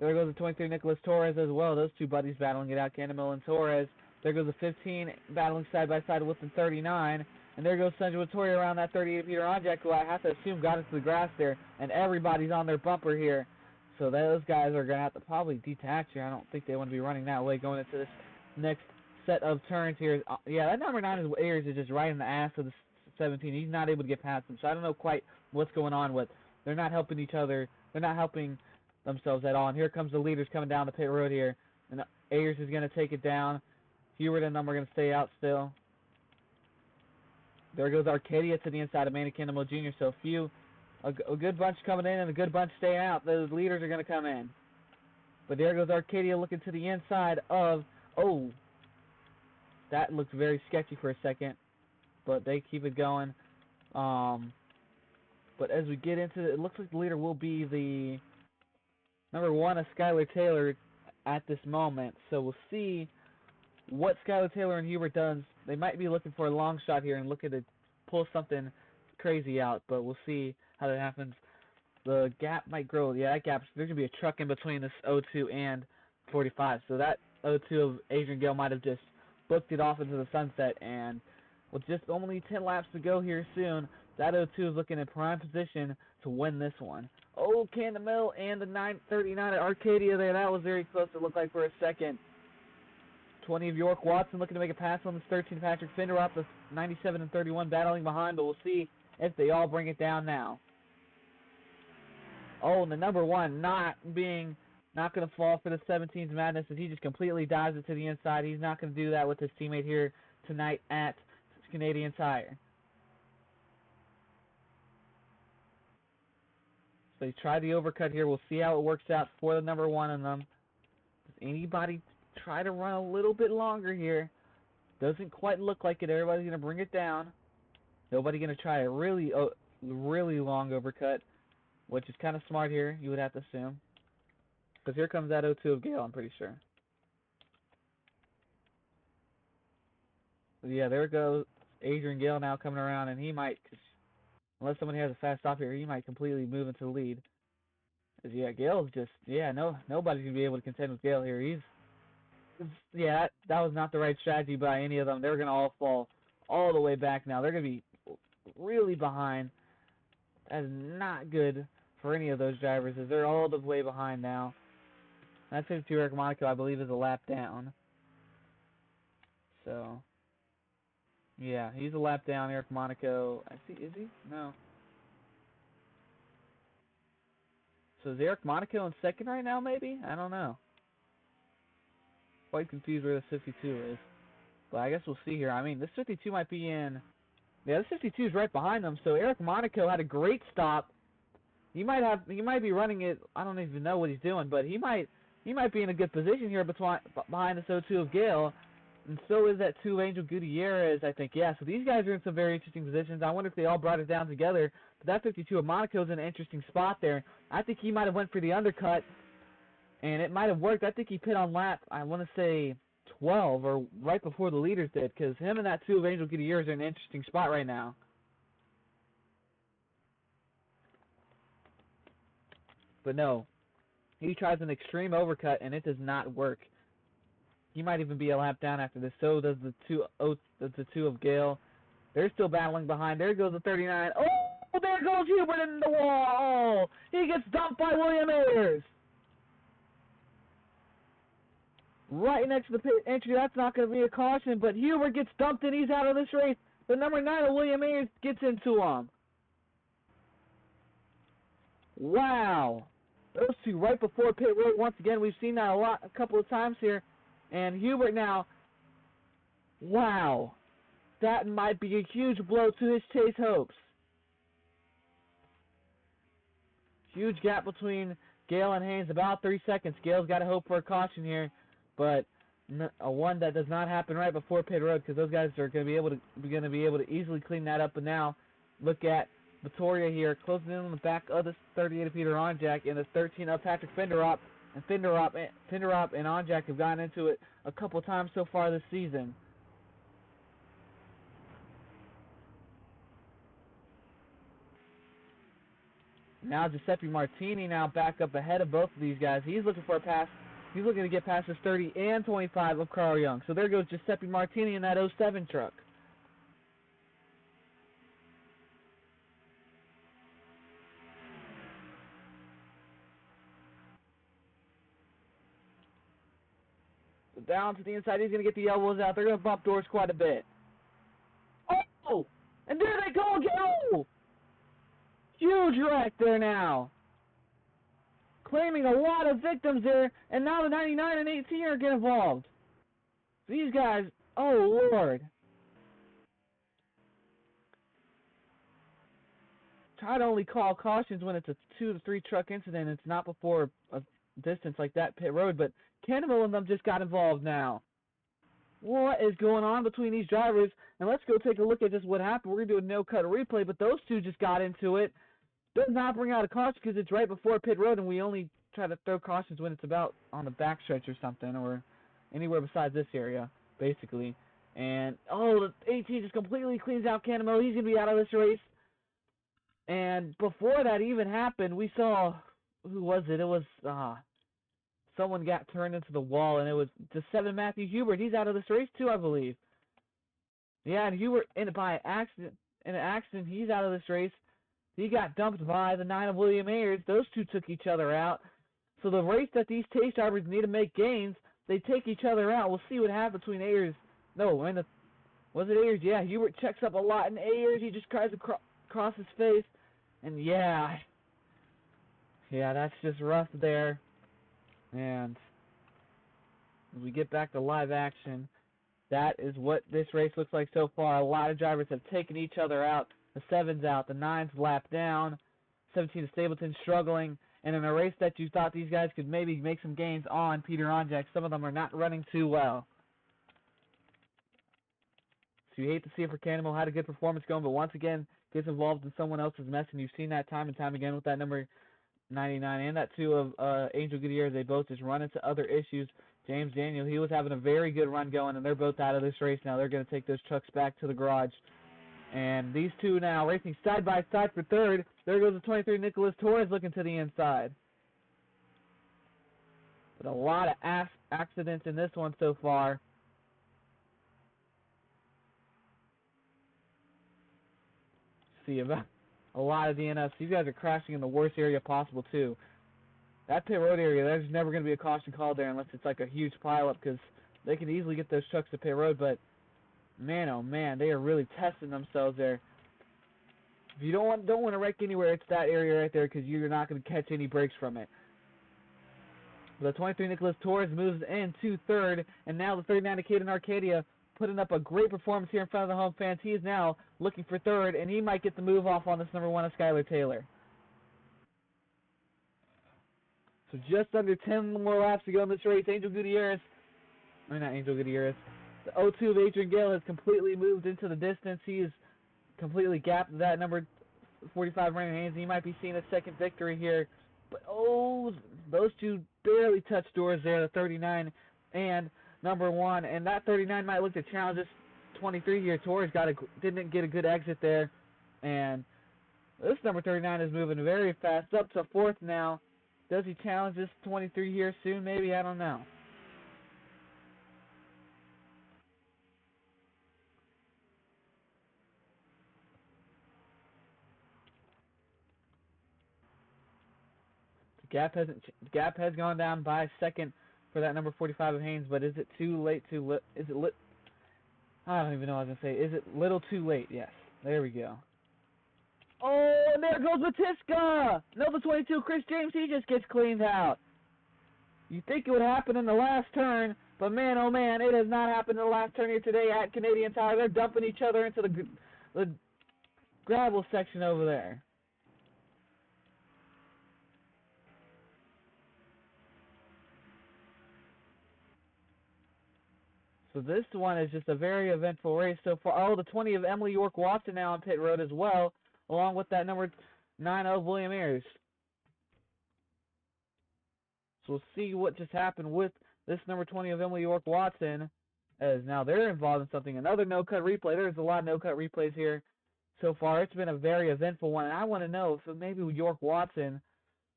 There goes the 23, Nicholas Torres as well. Those two buddies battling it out, Candamil and Torres. There goes the 15 battling side by side with the 39. And there goes Sanjay Vittori around that 38 Peter Onjak, who I have to assume got into the grass there. And everybody's on their bumper here. So those guys are going to have to probably detach here. I don't think they want to be running that way going into this next set of turns here. Yeah, that number 9 is Ayers is just right in the ass of the 17. He's not able to get past him. So I don't know quite what's going on with. They're not helping each other. They're not helping themselves at all. And here comes the leaders coming down the pit road here. And Ayers is going to take it down. Hubert and them are going to stay out still. There goes Arcadia to the inside of Manny Candamo Jr. So a good bunch coming in and a good bunch staying out. Those leaders are going to come in. But there goes Arcadia looking to the inside of... Oh, that looked very sketchy for a second. But they keep it going. But as we get into it, it looks like the leader will be the number 1 of Skylar Taylor at this moment. So we'll see what Skylar Taylor and Hubert does. They might be looking for a long shot here and looking to pull something crazy out, but we'll see how that happens. The gap might grow. Yeah, that gap, there's going to be a truck in between this 02 and 45. So that 02 of Adrian Gale might have just booked it off into the sunset. And with just only 10 laps to go here soon, that 02 is looking in prime position to win this one. Oh, Candamil and the 939 at Arcadia there. That was very close, it looked like, for a second. 20 of York Watson looking to make a pass on this 13 Patrick Finderoth, the 97 and 31 battling behind, but we'll see if they all bring it down now. Oh, and the number 1 not going to fall for the 17's madness as he just completely dives it to the inside. He's not going to do that with his teammate here tonight at Canadian Tire. So he tried the overcut here. We'll see how it works out for the number 1 in them. Does anybody try to run a little bit longer here? Doesn't quite look like it. Everybody's going to bring it down. Nobody going to try a really long overcut, which is kind of smart here, you would have to assume. Because here comes that 02 of Gale, I'm pretty sure. So yeah, there goes Adrian Gale now coming around, and he might, unless somebody has a fast stop here, he might completely move into the lead. Because, yeah, Gale's just, nobody's going to be able to contend with Gale here. That was not the right strategy by any of them. They're going to all fall all the way back now. They're going to be really behind. That is not good for any of those drivers, as they're all the way behind now. That 52 Eric Monaco, I believe, is a lap down. So, yeah, he's a lap down, Eric Monaco. I see, is he? No. So is Eric Monaco in second right now, maybe? I don't know. Quite confused where this 52 is. But I guess we'll see here. I mean, this 52 might be in... Yeah, this 52 is right behind them. So Eric Monaco had a great stop. He might be running it... I don't even know what he's doing, but he might he might be in a good position here behind this 02 of Gale. And so is that 2 Angel Gutierrez, I think. Yeah, so these guys are in some very interesting positions. I wonder if they all brought it down together. But that 52 of Monaco's in an interesting spot there. I think he might have went for the undercut, and it might have worked. I think he pit on lap, I want to say 12, or right before the leaders did, because him and that 2 of Angel Gutierrez are in an interesting spot right now. But no, he tries an extreme overcut, and it does not work. He might even be a lap down after this. So does the two of Gale. They're still battling behind. There goes the 39. Oh, there goes Hubert in the wall. He gets dumped by William Ayers. Right next to the pit entry. That's not going to be a caution, but Hubert gets dumped and he's out of this race. The number 9 of William Ayers gets into him. Wow. Those two right before pit road. Once again, we've seen that a couple of times here. And Hubert now, wow, that might be a huge blow to his chase hopes. Huge gap between Gale and Haynes, about 3 seconds. Gale's got to hope for a caution here, but a one that does not happen right before pit road, because those guys are going to be able to easily clean that up. But now, look at Vittoria here, closing in on the back of the 38 of Peter Onjack and the 13 of Patrick Finderop. And Finderop and Onjack have gotten into it a couple times so far this season. Now Giuseppe Martini now back up ahead of both of these guys. He's looking for a pass. He's looking to get past his 30 and 25 of Carl Young. So there goes Giuseppe Martini in that 07 truck. Down to the inside, he's going to get the elbows out. They're going to bump doors quite a bit. Oh! And there they go again! Oh! Huge wreck there now. Claiming a lot of victims there, and now the 99 and 18 are getting involved. These guys, oh Lord. Try to only call cautions when it's a 2 to 3 truck incident. It's not before a distance like that pit road, but Cannonball and them just got involved now. What is going on between these drivers? And let's go take a look at just what happened. We're going to do a no-cut replay, but those two just got into it. Does not bring out a caution because it's right before pit road, and we only try to throw cautions when it's about on the backstretch or something, or anywhere besides this area, basically. And, oh, the 18 just completely cleans out Cannonball. He's going to be out of this race. And before that even happened, we saw, who was it? It was, someone got turned into the wall, and it was the 7 Matthew Hubert. He's out of this race too, I believe. Yeah, and Hubert, in an accident, he's out of this race. He got dumped by the 9 of William Ayers. Those two took each other out. So the race that these chase drivers need to make gains, they take each other out. We'll see what happens between Ayers. No, was it Ayers? Yeah, Hubert checks up a lot, and Ayers, he just tries to cross his face. And yeah, that's just rough there. And as we get back to live action, that is what this race looks like so far. A lot of drivers have taken each other out. The 7's out, the 9's lap down, 17 of Stapleton struggling, and in a race that you thought these guys could maybe make some gains on, Peter Onjack, some of them are not running too well. So you hate to see it for Cannonball. Had a good performance going, but once again, gets involved in someone else's mess, and you've seen that time and time again with that number 99 and that 2 of Angel Gutierrez. They both just run into other issues. James Daniel, he was having a very good run going, and they're both out of this race now. They're going to take those trucks back to the garage. And these two now racing side by side for third. There goes the 23 Nicholas Torres looking to the inside. But a lot of accidents in this one so far. See about a lot of DNFs. These guys are crashing in the worst area possible too. That pit road area, there's never going to be a caution called there unless it's like a huge pileup, because they can easily get those trucks to pit road. But man, oh man, they are really testing themselves there. If you don't want to wreck anywhere, it's that area right there, because you're not going to catch any breaks from it. The 23 Nicholas Torres moves into third, and now the 39 Caden Arcadia putting up a great performance here in front of the home fans. He is now looking for third, and he might get the move off on this number 1 of Skylar Taylor. So just under 10 more laps to go in this race. Angel Gutierrez, or not Angel Gutierrez, the 0-2 of Adrian Gale has completely moved into the distance. He is completely gapped that number 45 Brandon Haynes. He might be seeing a second victory here. But, oh, those two barely touched doors there, the 39 and number 1. And that 39 might look to challenge this 23 here. Torres didn't get a good exit there. And this number 39 is moving very fast. Up to 4th now. Does he challenge this 23 here soon? Maybe, I don't know. The gap has gone down by a second for that number 45 of Haynes, but is it too late is it I don't even know what I was going to say. Is it little too late? Yes. There we go. Oh, and there goes Batiska! Number 22, Chris James, he just gets cleaned out. You think it would happen in the last turn, but man, oh man, it has not happened in the last turn here today at Canadian Tire. They're dumping each other into the gravel section over there. So this one is just a very eventful race so far. Oh, the 20 of Emily York Watson now on pit road as well, along with that number 9 of William Ayers. So we'll see what just happened with this number 20 of Emily York Watson, as now they're involved in something. Another no-cut replay. There's a lot of no-cut replays here so far. It's been a very eventful one, and I want to know if maybe York Watson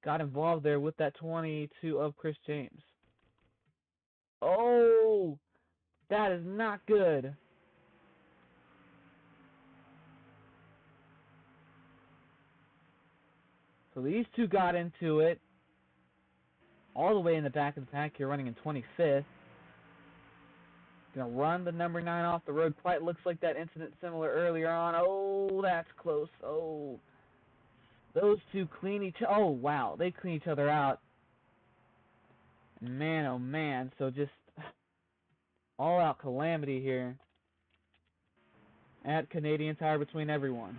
got involved there with that 22 of Chris James. Oh, that is not good. So these two got into it all the way in the back of the pack here, running in 25th. Gonna run the number 9 off the road. Quite looks like that incident similar earlier on. Oh, that's close. Oh, those two oh wow, they clean each other out. Man, oh man, so just all out calamity here at Canadian Tire between everyone.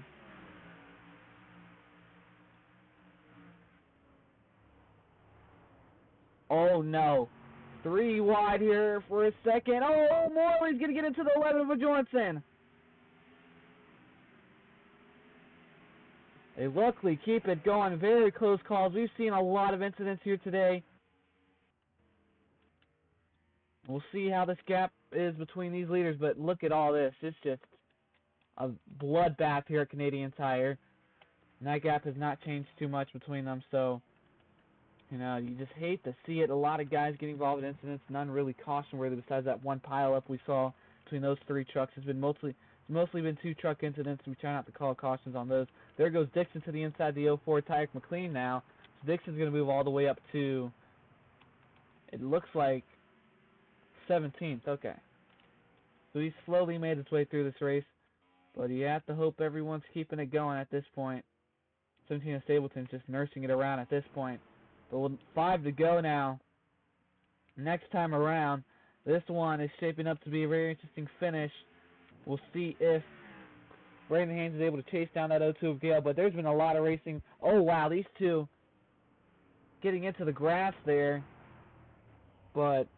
Oh no. 3 wide here for a second. Oh, Morley's going to get into the 11 for Johnson. They luckily keep it going. Very close calls. We've seen a lot of incidents here today. We'll see how this gap is between these leaders, but look at all this. It's just a bloodbath here at Canadian Tire. And that gap has not changed too much between them, so you know, you just hate to see it. A lot of guys getting involved in incidents, none really caution-worthy besides that one pileup we saw between those 3 trucks. It's mostly been 2 truck incidents. We try not to call cautions on those. There goes Dixon to the inside, the 04 Tyrick McLean now. So Dixon's going to move all the way up to, it looks like, 17th. Okay. So he's slowly made his way through this race, but you have to hope everyone's keeping it going at this point. 17 of Stapleton's just nursing it around at this point. But with 5 to go now, next time around, this one is shaping up to be a very interesting finish. We'll see if Brandon Haynes is able to chase down that 0-2 of Gale, but there's been a lot of racing. Oh, wow, these two getting into the grass there, but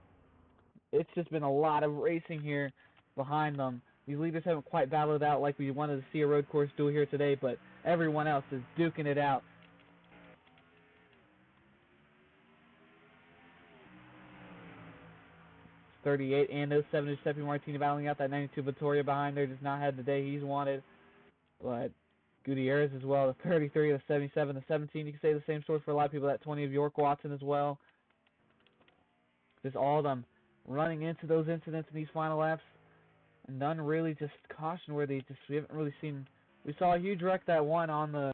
it's just been a lot of racing here behind them. These leaders haven't quite battled out like we wanted to see a road course do here today, but everyone else is duking it out. 38 and 07 Giuseppe Martini battling out that 92 Vittoria behind there. Does not have the day he's wanted. But Gutierrez as well, the 33, the 77, the 17. You can say the same sort for a lot of people. That 20 of York Watson as well. Just all of them running into those incidents in these final laps. And none really just caution-worthy. We haven't really seen. We saw a huge wreck that one on the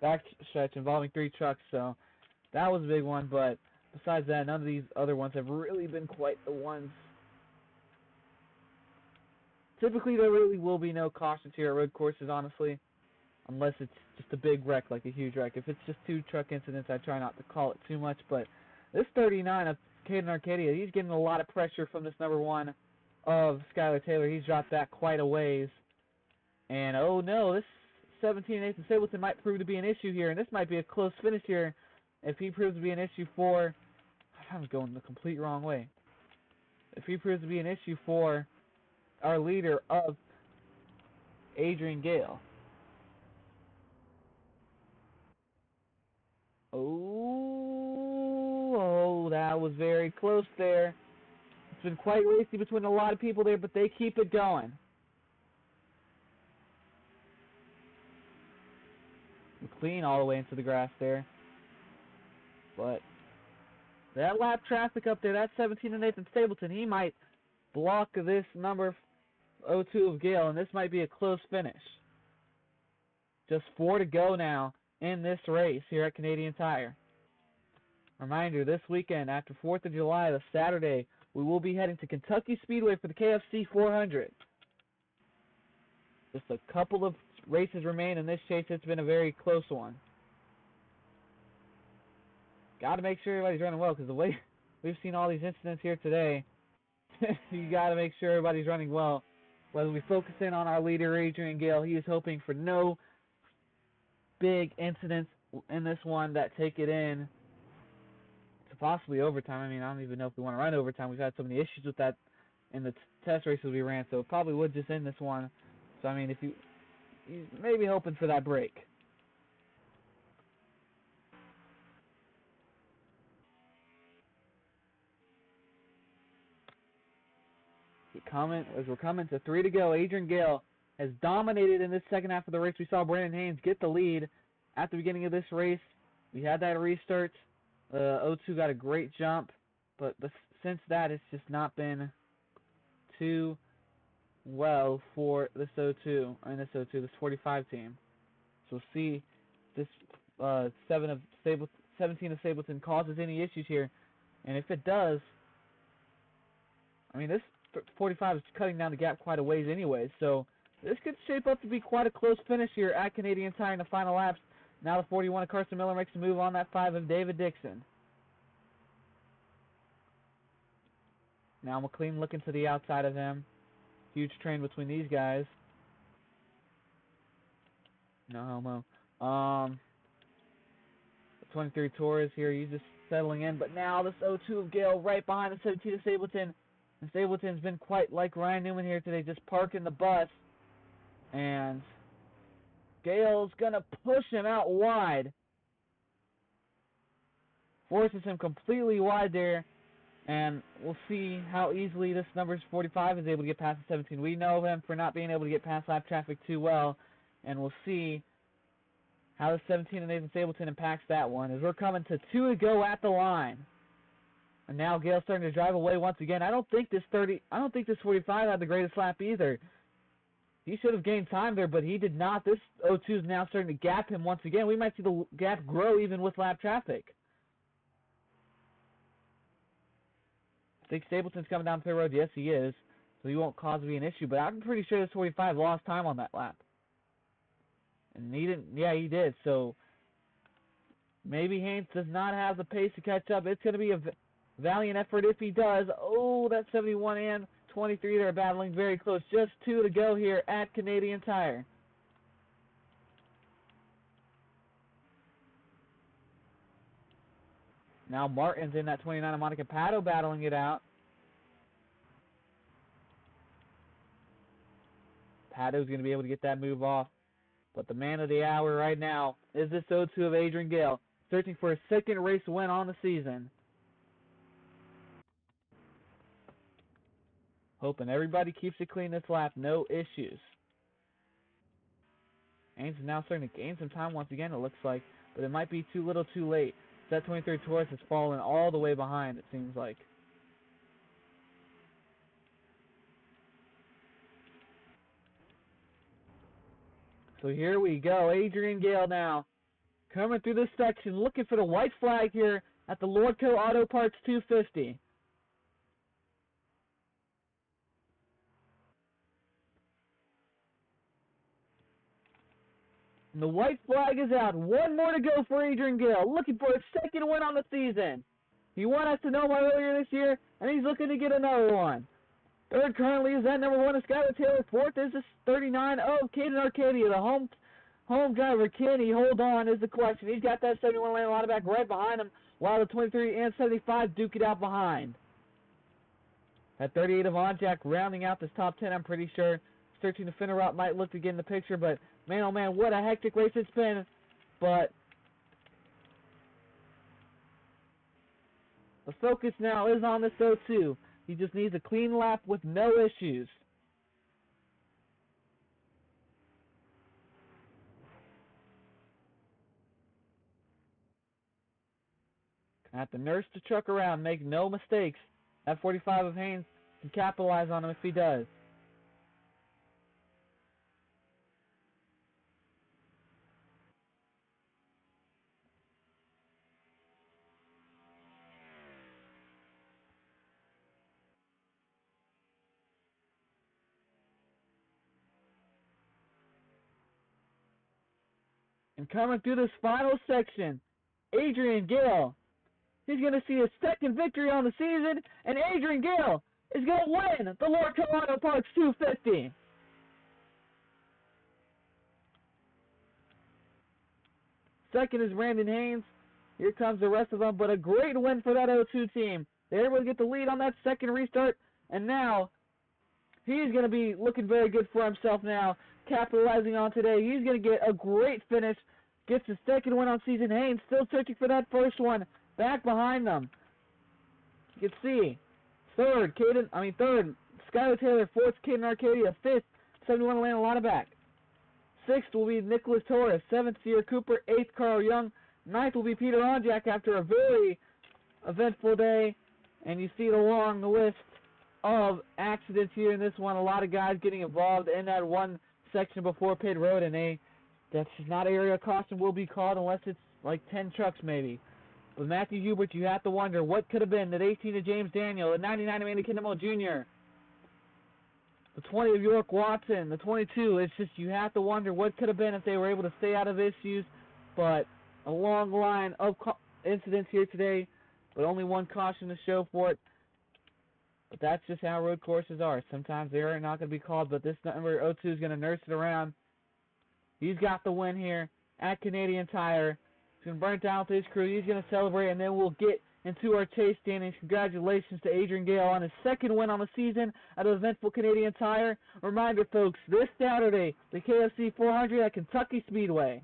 back stretch involving 3 trucks. So that was a big one, but besides that, none of these other ones have really been quite the ones. Typically, there really will be no cautions here at road courses, honestly, unless it's just a big wreck, like a huge wreck. If it's just 2 truck incidents, I try not to call it too much, but this 39 of Caden Arcadia, he's getting a lot of pressure from this number 1 of Skylar Taylor. He's dropped back quite a ways, and oh no, this 17 Nathan Stapleton might prove to be an issue here, and this might be a close finish here if he proves to be an issue for, I'm going the complete wrong way. If he proves to be an issue for our leader of Adrian Gale. Oh, that was very close there. It's been quite racy between a lot of people there, but they keep it going. McLean all the way into the grass there. But that lap traffic up there, that's 17 and Nathan Stapleton. He might block this number 02 of Gale, and this might be a close finish. Just 4 to go now in this race here at Canadian Tire. Reminder, this weekend after 4th of July, the Saturday, we will be heading to Kentucky Speedway for the KFC 400. Just a couple of races remain in this chase. It's been a very close one. Got to make sure everybody's running well, because the way we've seen all these incidents here today, you got to make sure everybody's running well. Whether we focus in on our leader, Adrian Gale, he is hoping for no big incidents in this one that take it in to possibly overtime. I mean, I don't even know if we want to run overtime. We've had so many issues with that in the test races we ran, so it probably would just end this one. So, I mean, if he's maybe hoping for that break. As we're coming to 3 to go, Adrian Gale has dominated in this second half of the race. We saw Brandon Haynes get the lead at the beginning of this race. We had that restart. 02 got a great jump, but since that, it's just not been too well for this 02, this 45 team. So we'll see if this 17 of Stapleton causes any issues here, and if it does, I mean, this 45 is cutting down the gap quite a ways anyway, so this could shape up to be quite a close finish here at Canadian Tire in the final laps. Now the 41 of Carson Miller makes a move on that 5 of David Dixon. Now McLean looking to the outside of him. Huge train between these guys. No homo. The 23 Torres here, he's just settling in, but now this 02 of Gale right behind the 17 of Stapleton. And Stapleton's been quite like Ryan Newman here today, just parking the bus. And Gale's going to push him out wide. Forces him completely wide there. And we'll see how easily this number 45 is able to get past the 17. We know him for not being able to get past lap traffic too well. And we'll see how the 17 of Nathan Stapleton impacts that one. As we're coming to 2 to go at the line. And now Gale's starting to drive away once again. I don't think this 45 had the greatest lap either. He should have gained time there, but he did not. This 02 is now starting to gap him once again. We might see the gap grow even with lap traffic. I think Stapleton's coming down pit road. Yes, he is. So he won't cause me an issue. But I'm pretty sure this 45 lost time on that lap. And he didn't. Yeah, he did. So maybe Haynes does not have the pace to catch up. It's going to be a valiant effort if he does. Oh, that 71 and 23 they're battling very close. Just 2 to go here at Canadian Tire. Now Martin's in that 29 of Monica Pato battling it out. Pato's going to be able to get that move off. But the man of the hour right now is this 02 of Adrian Gale, searching for a second race win on the season. Hoping everybody keeps it clean this lap. No issues. Haynes is now starting to gain some time once again, it looks like. But it might be too little too late. That 23 Taurus has fallen all the way behind, it seems like. So here we go. Adrian Gale now coming through this section, looking for the white flag here at the Lordco Auto Parts 250. And the white flag is out. One more to go for Adrian Gale, looking for his second win on the season. He won us to know earlier this year, and he's looking to get another one. Third currently is that number 1 of Skylar Taylor. Fourth is this 39 of Caden Arcadia, the home driver, can he hold on is the question. He's got that 71 lane line back right behind him, while the 23 and 75 duke it out behind. At 38 of Onjack rounding out this top 10, I'm pretty sure. Searching the fender route might look to get in the picture, but man, oh man, what a hectic race it's been. But the focus now is on this 02. He just needs a clean lap with no issues. Have to nurse the truck around, make no mistakes. That 45 of Haynes can capitalize on him if he does. And coming through this final section, Adrian Gale. He's going to see his second victory on the season, and Adrian Gale is going to win the Lordco Auto Parts 250. Second is Brandon Haynes. Here comes the rest of them, but a great win for that 02 team. They were able to get the lead on that second restart, and now he's going to be looking very good for himself now, capitalizing on today. He's going to get a great finish, gets his second win on season. Haynes still searching for that first one, back behind them. You can see third, Skylar Taylor. Fourth, Caden Arcadia. Fifth, 71 Atlanta Lottaback. Sixth will be Nicholas Torres. Seventh, Sierra Cooper. Eighth, Carl Young. Ninth will be Peter Onjack after a very eventful day. And you see it along the list of accidents here in this one. A lot of guys getting involved in that one section before pit road, and that's not area caution will be called unless it's like 10 trucks maybe. But Matthew Hubert, you have to wonder what could have been. That 18 of James Daniel, the 99 of Andy Kinnamall Jr., the 20 of York Watson, the 22. It's just you have to wonder what could have been if they were able to stay out of issues. But a long line of incidents here today, but only one caution to show for it. But that's just how road courses are. Sometimes they are not going to be called, but this number 02 is going to nurse it around. He's got the win here at Canadian Tire. He's going to burn it down with his crew. He's going to celebrate, and then we'll get into our chase standings. Congratulations to Adrian Gale on his second win on the season at an eventful Canadian Tire. Reminder, folks, this Saturday, the KFC 400 at Kentucky Speedway.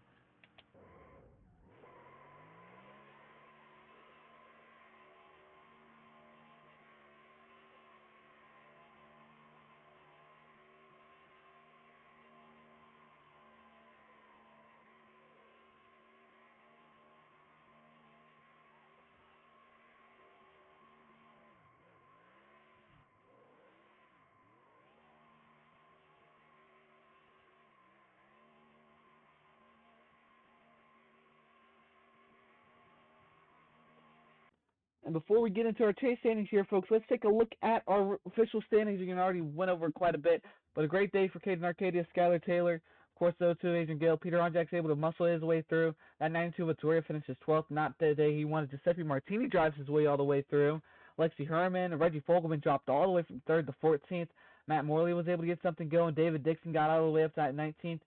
And before we get into our chase standings here, folks, let's take a look at our official standings. You can already went over quite a bit, but a great day for Caden Arcadia, Skylar Taylor. Of course, those two, Adrian Gale. Peter Onjack's able to muscle his way through. That 92 Vittoria finishes 12th. Not the day he wanted. Giuseppe Martini drives his way all the way through. Lexi Herman and Reggie Fogelman dropped all the way from 3rd to 14th. Matt Morley was able to get something going. David Dixon got all the way up to 19th.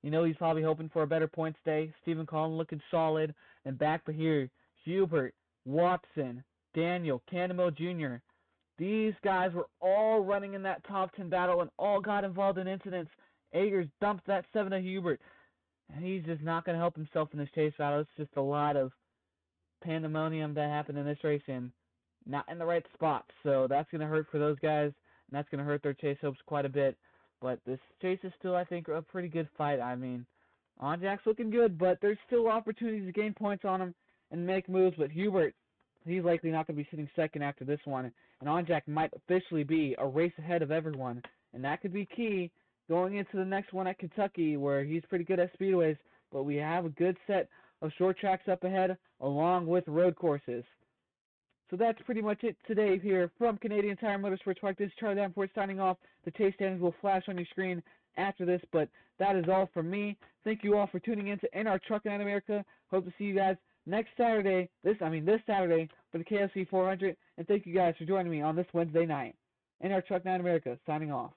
You know he's probably hoping for a better points day. Stephen Collin looking solid. And back to here, Hubert, Watson, Daniel, Candamo Jr. These guys were all running in that top 10 battle and all got involved in incidents. Agers dumped that 7 of Hubert. And he's just not going to help himself in this chase battle. It's just a lot of pandemonium that happened in this race and not in the right spot. So that's going to hurt for those guys, and that's going to hurt their chase hopes quite a bit. But this chase is still, I think, a pretty good fight. I mean, Onjack's looking good, but there's still opportunities to gain points on him and make moves. But Hubert, he's likely not going to be sitting second after this one. And Onjack might officially be a race ahead of everyone. And that could be key going into the next one at Kentucky, where he's pretty good at speedways. But we have a good set of short tracks up ahead, along with road courses. So that's pretty much it today here from Canadian Tire Motorsports Park. This is Charlie Davenport signing off. The chase standings will flash on your screen after this, but that is all from me. Thank you all for tuning in to NR Truck Night America. Hope to see you guys next Saturday, this Saturday for the KFC 400, and thank you guys for joining me on this Wednesday night. NR Truck Night America signing off.